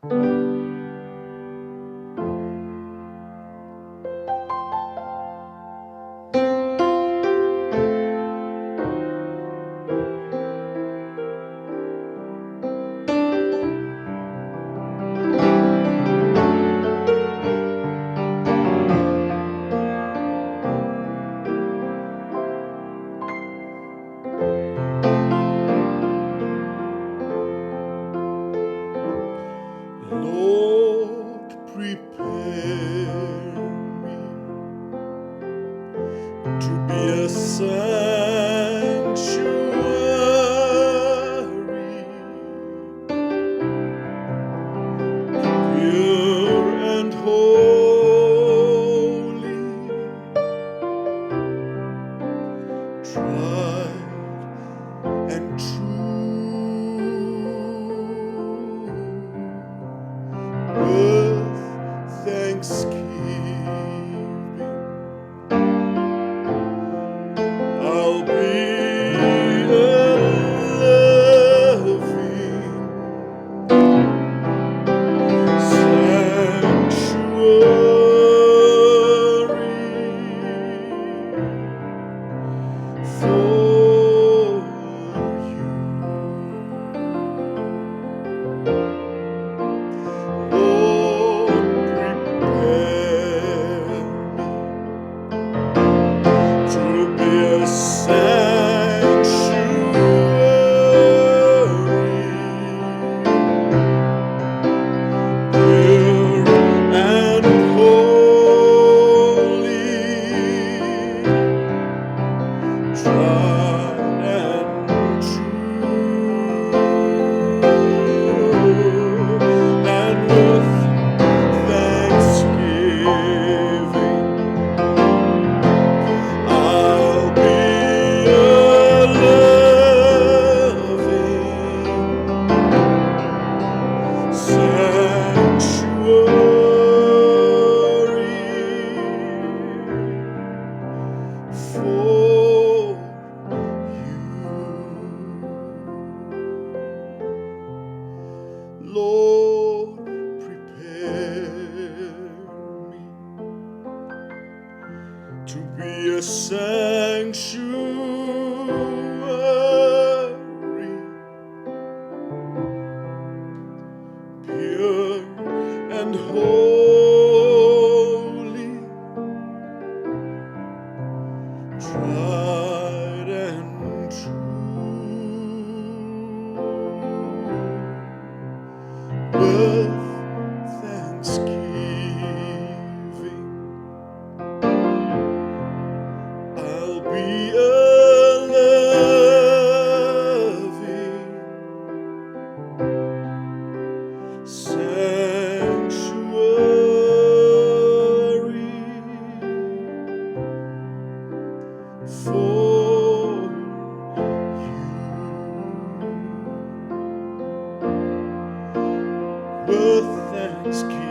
Lord, prepare me to be a sanctuary, pure and holy, tried and true, with thanksgiving. I'll be a living sanctuary for you. Lord, prepare me to be a sanctuary, pure and holy, tried and true, and with thanksgiving I'll be a living sanctuary for you. Lord, prepare me to be a sanctuary, pure and holy, tried and true, with thanksgiving I'll be a living sanctuary for you, with thanksgiving